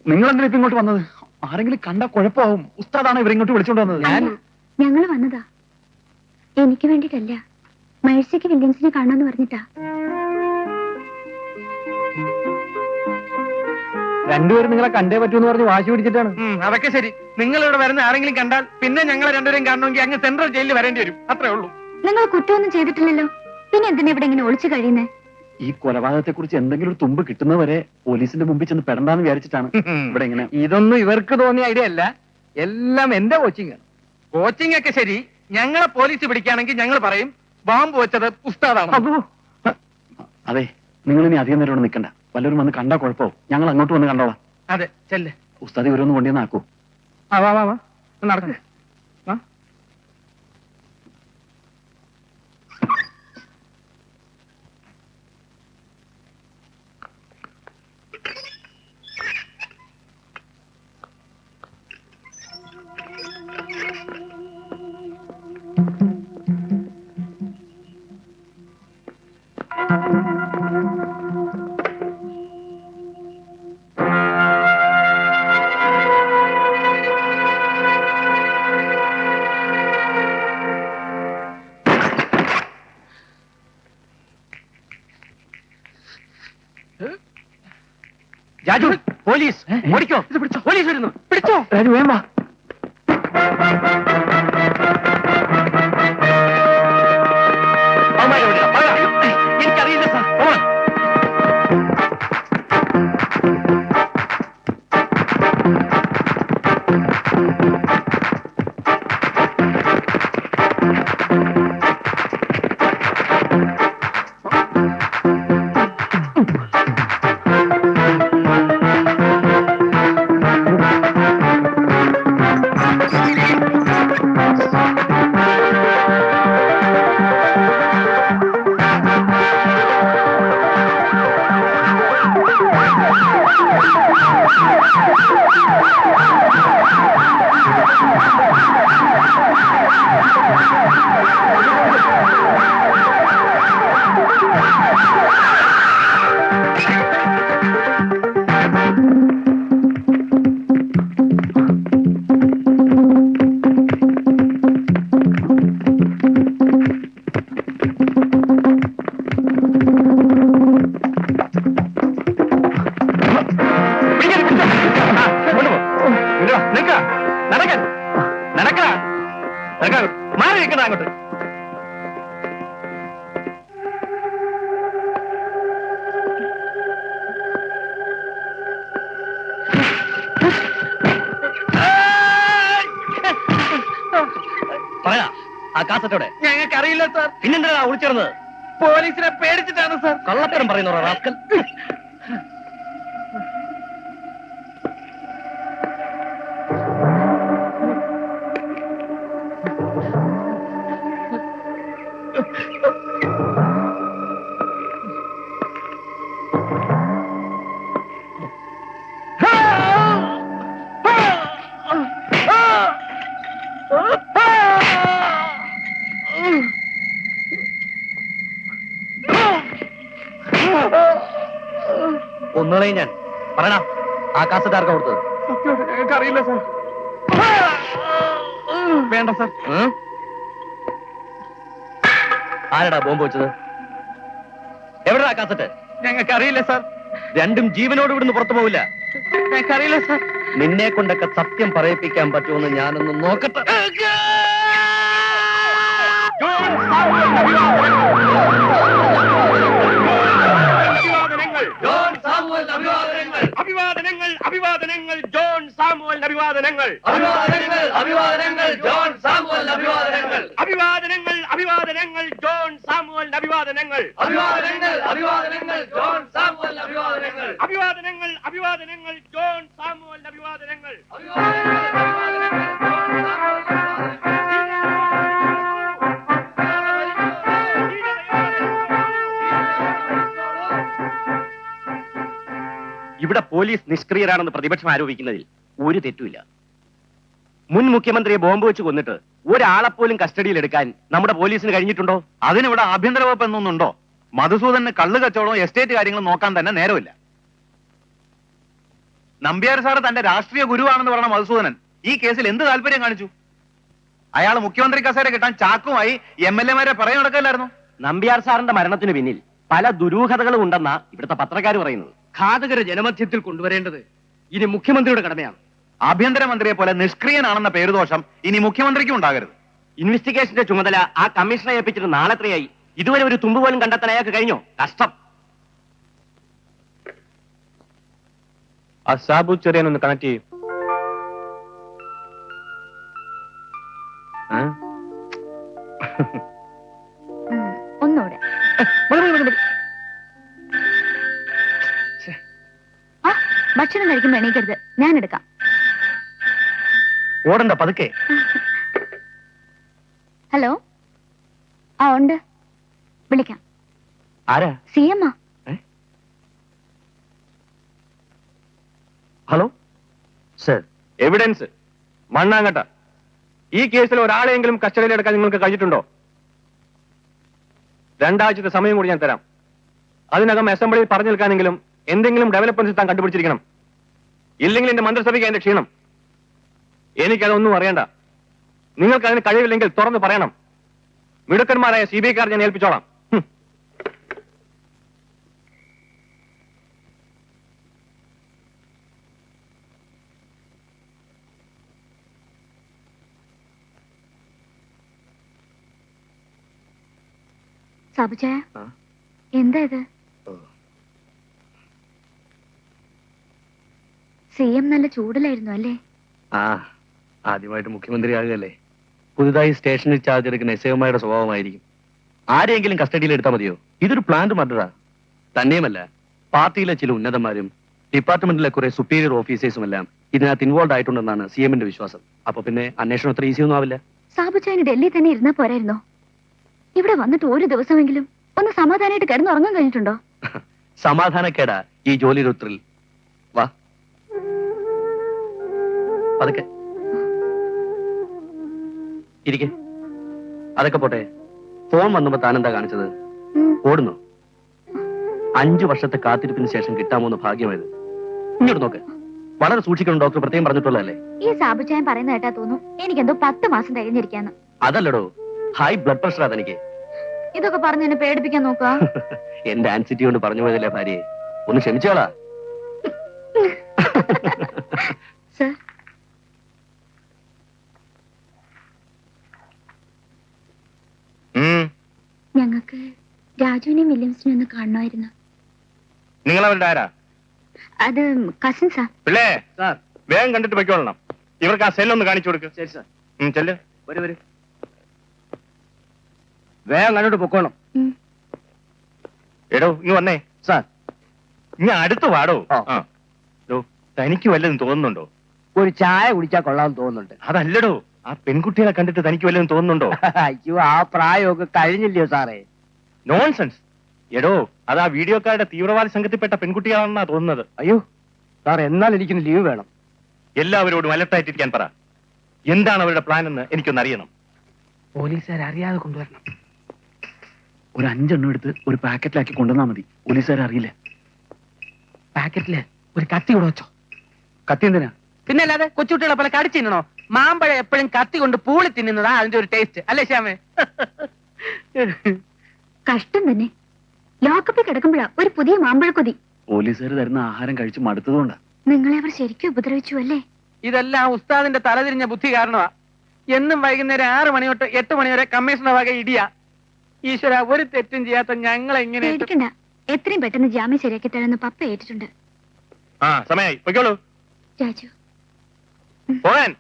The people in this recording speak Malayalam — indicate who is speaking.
Speaker 1: നിങ്ങൾ എന്തിനാ ഇപ്പൊ ഇങ്ങോട്ട് വന്നത്? ആരെങ്കിലും കണ്ട കുഴപ്പമാവും. ഉസ്താദാണ് ഇവരിങ്ങോട്ട് വിളിച്ചോണ്ട് വന്നത്.
Speaker 2: ഞങ്ങൾ വന്നതാ എനിക്ക് വേണ്ടിട്ടല്ല, മേഴ്സിക്ക് വില്യംസിനെ കാണാന്ന് പറഞ്ഞിട്ടാ.
Speaker 1: രണ്ടുപേരും നിങ്ങളെ കണ്ടേ പറ്റൂന്ന് പറഞ്ഞ് വാശി പിടിച്ചിട്ടാണ്.
Speaker 3: അതൊക്കെ ശരി. നിങ്ങൾ ഇവിടെ വരുന്ന ആരെങ്കിലും കണ്ടാൽ പിന്നെ ഞങ്ങൾ രണ്ടുപേരും കാണണമെങ്കിൽ അങ്ങ് സെൻട്രൽ ജയിലിൽ വരേണ്ടി വരും. അത്രേ ഉള്ളൂ.
Speaker 2: നിങ്ങൾ കുറ്റമൊന്നും ചെയ്തിട്ടില്ലല്ലോ, പിന്നെ എന്തിനാ ഇവിടെ ഇങ്ങനെ ഒളിച്ചു കഴിയുന്നേ?
Speaker 1: ഈ കൊലപാതകത്തെ കുറിച്ച് എന്തെങ്കിലും ഒരു തുമ്പ് കിട്ടുന്നവരെ പോലീസിന്റെ മുമ്പിൽ ചെന്ന് പെടണ്ടാന്ന് വിചാരിച്ചിട്ടാണ് ഇവിടെ ഇങ്ങനെ.
Speaker 3: ഇതൊന്നും ഇവർക്ക് തോന്നിയ ഐഡിയ അല്ല, എല്ലാം എന്റെ കോച്ചിങ് ആണ്. കോച്ചിങ് ഒക്കെ ശരി. ഞങ്ങളെ പോലീസ് പിടിക്കുകയാണെങ്കിൽ ഞങ്ങൾ പറയും ബോംബ് വെച്ചത് ഉസ്താദാണ്.
Speaker 1: അതെ, നിങ്ങൾ ഇനി അധികം നേരം നിൽക്കണ്ട. വല്ലവരും വന്ന് കണ്ടാ കുഴപ്പമാവും. ഞങ്ങൾ അങ്ങോട്ട് വന്ന് കണ്ടോളാം.
Speaker 3: അതെ, ചെല്ലേ.
Speaker 1: ഉസ്താദ് ഇവരൊന്നും കൊണ്ടുവന്ന് ആക്കൂ.
Speaker 3: വാ നടക്കേ. രാജു, പോലീസ് ഓടിക്കോ. പോലീസ് വരുന്നു. പിടിച്ചോ
Speaker 1: രാജു, വേണ്ട.
Speaker 3: എനിക്കറിയില്ല സാർ. മാറി നിൽക്കണ അങ്ങോട്ട്.
Speaker 1: പറയാ, ആ കാസറ്റോടെ
Speaker 3: ഞങ്ങൾക്ക് അറിയില്ല സാർ.
Speaker 1: പിന്നെന്താ വിളിച്ചിരുന്നത്?
Speaker 3: പോലീസിനെ പേടിച്ചിട്ടാണ് സാർ.
Speaker 1: കള്ളത്തരം പറയുന്നോ റാസ്കൽ? ഒന്നുകളെ ഞാൻ പറയണ, ആ കാസറ്റ് ആർക്കാ കൊടുത്തത്?
Speaker 3: ഞങ്ങൾക്കറിയില്ല സാർ. വേണ്ട സാർ.
Speaker 1: ആരടാ ബോംബ് വെച്ചത്? എവിടെടാ കാസറ്റ്?
Speaker 3: ഞങ്ങൾക്കറിയില്ല സാർ.
Speaker 1: രണ്ടും ജീവനോട് ഇവിടുന്ന് പുറത്തു പോവില്ല.
Speaker 3: ഞങ്ങൾക്കറിയില്ല സാർ.
Speaker 1: നിന്നെ കൊണ്ടൊക്കെ സത്യം പറയിപ്പിക്കാൻ പറ്റുമെന്ന് ഞാനൊന്ന് നോക്കട്ടെ.
Speaker 3: അഭിവാദനങ്ങൾ, അഭിവാദനങ്ങൾ, ജോൺ സാമുവൽ അഭിവാദനങ്ങൾ.
Speaker 1: അഭിവാദനങ്ങൾ, അഭിവാദനങ്ങൾ, ജോൺ സാമുവൽ അഭിവാദനങ്ങൾ.
Speaker 3: അഭിവാദനങ്ങൾ, അഭിവാദനങ്ങൾ, ജോൺ സാമുവൽ അഭിവാദനങ്ങൾ.
Speaker 1: അഭിവാദനങ്ങൾ, അഭിവാദനങ്ങൾ, ജോൺ സാമുവൽ അഭിവാദനങ്ങൾ.
Speaker 3: അഭിവാദനങ്ങൾ, അഭിവാദനങ്ങൾ, ജോൺ സാമുവൽ അഭിവാദനങ്ങൾ.
Speaker 1: ഇവിടെ പോലീസ് നിഷ്ക്രിയരാണെന്ന് പ്രതിപക്ഷം ആരോപിക്കുന്നതിൽ ഒരു തെറ്റുമില്ല. മുൻ മുഖ്യമന്ത്രിയെ ബോംബ് വെച്ച് കൊന്നിട്ട് ഒരാളെപ്പോലും കസ്റ്റഡിയിൽ എടുക്കാൻ നമ്മുടെ പോലീസിന് കഴിഞ്ഞിട്ടുണ്ടോ?
Speaker 4: അതിനിവിടെ ആഭ്യന്തര വകുപ്പ് എന്നൊന്നുണ്ടോ? മധുസൂദന് കള്ളു കച്ചവടവും എസ്റ്റേറ്റ് കാര്യങ്ങളും നോക്കാൻ തന്നെ നേരമില്ല. നമ്പ്യാർ സാറ് തന്റെ രാഷ്ട്രീയ ഗുരുവാണെന്ന് പറഞ്ഞ മധുസൂദനൻ ഈ കേസിൽ എന്ത് താല്പര്യം കാണിച്ചു? അയാൾ മുഖ്യമന്ത്രി കസേര കിട്ടാൻ ചാക്കുമായി MLA-മാരെ പറയാൻ നടക്കല്ലായിരുന്നു.
Speaker 1: നമ്പ്യാർ സാറിന്റെ മരണത്തിന് പിന്നിൽ പല ദുരൂഹതകളും ഉണ്ടെന്നാ ഇവിടുത്തെ പത്രക്കാർ പറയുന്നത്.
Speaker 3: ഘാതകരെ ജനമധ്യത്തിൽ കൊണ്ടുവരേണ്ടത് ഇനി മുഖ്യമന്ത്രിയുടെ കടമയാണ്.
Speaker 4: ആഭ്യന്തരമന്ത്രിയെ പോലെ നിഷ്ക്രിയനാണെന്ന പേരുദോഷം ഇനി മുഖ്യമന്ത്രിക്കും ഉണ്ടാകരുത്.
Speaker 1: ഇൻവെസ്റ്റിഗേഷന്റെ ചുമതല ആ കമ്മീഷണറെ ഏൽപ്പിച്ചിട്ട് നാളെത്രയായി? ഇതുവരെ ഒരു തുമ്പ് പോലും കണ്ടെത്താൻ അയാൾക്ക് കഴിഞ്ഞോ? കഷ്ടം.
Speaker 5: ആ സാബു ചെറിയാനൊന്ന് കണക്ട് ചെയ്യും.
Speaker 2: ഒന്നുകൂടെ. ആ ഭക്ഷണം കഴിക്കുമ്പോ എണീക്കരുത്, ഞാൻ എടുക്കാം.
Speaker 5: ഓടണ്ട, പതുക്കെ.
Speaker 2: ഹലോ, ആ ഉണ്ട്, വിളിക്കാം.
Speaker 5: ആരാ?
Speaker 2: CM ആ.
Speaker 5: ഹലോ സർ, എവിഡൻസ് മണ്ണാങ്കട്ട. ഈ കേസിൽ ഒരാളെങ്കിലും കസ്റ്റഡിയിൽ എടുക്കാൻ നിങ്ങൾക്ക് കഴിഞ്ഞിട്ടുണ്ടോ? 2 ആഴ്ചത്തെ സമയം കൂടി ഞാൻ തരാം. അതിനകം അസംബ്ലിയിൽ പറഞ്ഞു നിൽക്കാനെങ്കിലും എന്തെങ്കിലും ഡെവലപ്മെന്റ്സ് താൻ കണ്ടുപിടിച്ചിരിക്കണം. ഇല്ലെങ്കിൽ എന്റെ മന്ത്രിസഭയ്ക്ക് എന്റെ ക്ഷീണം. എനിക്കതൊന്നും അറിയണ്ട. നിങ്ങൾക്ക് അതിന് കഴിവില്ലെങ്കിൽ തുറന്ന് പറയണം. മിടുക്കന്മാരായ CBI-ക്കാർ ഞാൻ ഏൽപ്പിച്ചോളാം.
Speaker 2: സാബുജയ, എന്താ ഇത്? CM നല്ല ചൂടിലായിരുന്നു അല്ലേ?
Speaker 5: ആദ്യമായിട്ട് മുഖ്യമന്ത്രി ആകുകയല്ലേ. പുതുതായി സ്റ്റേഷനിൽ ചാർജ് എടുക്കുന്ന SI-മാരുടെ സ്വഭാവമായിരിക്കും. ആരെയെങ്കിലും കസ്റ്റഡിയിൽ എടുത്താൽ മതിയോ? ഇതൊരു പ്ലാന്റ് മർഡറാ. തന്നെയുമല്ല, പാർട്ടിയിലെ ചില ഉന്നതന്മാരും ഡിപ്പാർട്ട്മെന്റിലെ കുറെ സുപ്പീരിയർ ഓഫീസേഴ്സും എല്ലാം ഇതിനകത്ത് ഇൻവോൾവ് ആയിട്ടുണ്ടെന്നാണ് CM-ന്റെ വിശ്വാസം. അപ്പൊ പിന്നെ അന്വേഷണം അത്ര ഈസി ഒന്നും ആവില്ല.
Speaker 2: സാബുജയന് ഡൽഹി തന്നെ ഇരുന്നാ പോരായിരുന്നോ? ഇവിടെ വന്നിട്ട് ഒരു ദിവസമെങ്കിലും ഒന്ന് സമാധാനമായിട്ട് കിടന്നുറങ്ങാൻ കഴിഞ്ഞിട്ടുണ്ടോ?
Speaker 5: സമാധാനക്കേടാ ഈ ജോലിയുടെ ഉത്തരൽ. വാ അതൊക്കെ ഇരിക്കെ. അതൊക്കെ പോട്ടെ, ഫോൺ വന്നപ്പോ താനെന്താ കാണിച്ചത്? ഓടുന്നു. 5 വർഷത്തെ കാത്തിരിപ്പിന് ശേഷം കിട്ടാമോന്ന് ഭാഗ്യമായത്. ഇങ്ങോട്ട് നോക്ക്. വളരെ സൂക്ഷിക്കണം, ഡോക്ടർ പ്രത്യേകം പറഞ്ഞിട്ടുള്ളതല്ലേ.
Speaker 2: ഈ സാബുജയൻ പറയുന്ന കേട്ടാ തോന്നും എനിക്കെന്തോ 10 മാസം തികഞ്ഞിരിക്കാന്ന്.
Speaker 5: അതല്ലടോ, ഹൈ ബ്ലഡ് പ്രഷറാ തനിക്ക്.
Speaker 2: ഇതൊക്കെ പറഞ്ഞ് എന്നെ പേടിപ്പിക്കാൻ നോക്കുക.
Speaker 5: എന്റെ ആൻസിറ്റി കൊണ്ട് പറഞ്ഞു പോയതല്ലേ ഭാര്യയെ, ഒന്ന് ക്ഷമിച്ചോളാ.
Speaker 2: സർ, ഞങ്ങൾക്ക് രാജുവിനെയും വില്യംസിനെയും ഒന്ന് കാണണമായിരുന്നു.
Speaker 5: നിങ്ങൾ അവരുടെ ആരാ?
Speaker 2: അത് കസിൻസാ.
Speaker 5: പിള്ളേ സാർ, വേഗം കണ്ടിട്ട് പൊയ്ക്കോളണം. ഇവർക്ക് ആ സെല്ലൊന്ന് കാണിച്ചു കൊടുക്ക്.
Speaker 1: ശരി സാർ.
Speaker 5: ചെല്ല്.
Speaker 1: വരൂ. വേഗം കണ്ടോട്ട് പൊക്കോണം.
Speaker 5: എടോ ഇങ്ങ് വന്നേ.
Speaker 1: സാർ,
Speaker 5: ഇങ്ങ് അടുത്ത് വാടോ.
Speaker 1: ആ.
Speaker 5: തനിക്ക് വല്ലതും തോന്നുന്നുണ്ടോ?
Speaker 1: ഒരു ചായ കുടിച്ചാൽ കൊള്ളാമെന്ന് തോന്നുന്നുണ്ട്.
Speaker 5: അതല്ലടോ, ആ പെൺകുട്ടികളെ കണ്ടിട്ട് തനിക്ക് വല്ലതും തോന്നുന്നുണ്ടോ?
Speaker 1: അയ്യോ, ആ പ്രായമൊക്കെ കഴിഞ്ഞില്ലയോ സാറേ?
Speaker 5: നോൺസെൻസ്. എടോ, അത് ആ വീഡിയോക്കാരുടെ തീവ്രവാദ സംഘത്തിൽപ്പെട്ട പെൺകുട്ടികളാണെന്നാ തോന്നുന്നത്.
Speaker 1: അയ്യോ സാർ, എന്നാൽ എനിക്കൊന്ന് ലീവ് വേണം.
Speaker 5: എല്ലാവരോടും അലർട്ടായിട്ടിരിക്കാൻ പറ. എന്താണ് അവരുടെ പ്ലാൻ എന്ന് എനിക്കൊന്നറിയണം.
Speaker 3: പോലീസുകാർ അറിയാതെ കൊണ്ടുവരണം. ഒരു 5 എണ്ണം എടുത്ത് ഒരു പാക്കറ്റിലാക്കി കൊണ്ടുവന്നാ മതി. പോലീസുകാർ അറിയില്ല. പാക്കറ്റില് ഒരു കത്തി കൂടെ വെച്ചോ.
Speaker 1: കത്തി എന്തിനാ?
Speaker 3: പിന്നെ അല്ലാതെ കൊച്ചുകുട്ടികളെ പോലെ കടിച്ചു തിന്നണോ? മാമ്പഴം എപ്പോഴും കത്തി കൊണ്ട് പൂളി തിന്നുന്നതാ അതിന്റെ ഒരു ടേസ്റ്റ് അല്ലേ ശ്യാമേ?
Speaker 2: കഷ്ടം തന്നെ. ലോക്കപ്പിൽ കിടക്കുമ്പോഴാ ഒരു പുതിയ മാമ്പഴക്കൊതി.
Speaker 3: പോലീസുകാർ തരുന്ന ആഹാരം കഴിച്ച് മടുത്തതുകൊണ്ടാ.
Speaker 2: നിങ്ങളെ അവർ ശരിക്കും ഉപദ്രവിച്ചു അല്ലേ?
Speaker 3: ഇതെല്ലാം ഉസ്താദിന്റെ തലതിരിഞ്ഞ ബുദ്ധി കാരണമാ. എന്നും വൈകുന്നേരം 6 മണി തൊട്ട് 8 മണി വരെ കമ്മീഷണർ വക ഇടിയാ. ഈശ്വര, ഒരു തെറ്റും ചെയ്യാത്ത ഞങ്ങളെ എങ്ങനെ?
Speaker 2: പേടിക്കണ്ട, എത്രയും പെട്ടെന്ന് ജാമ്യം ശരിയാക്കി തരാന്ന് പപ്പ ഏറ്റിട്ടുണ്ട്.
Speaker 5: ആ സമയായി, പൊയ്ക്കോളൂ.
Speaker 2: രാജു,
Speaker 5: പോവാൻ.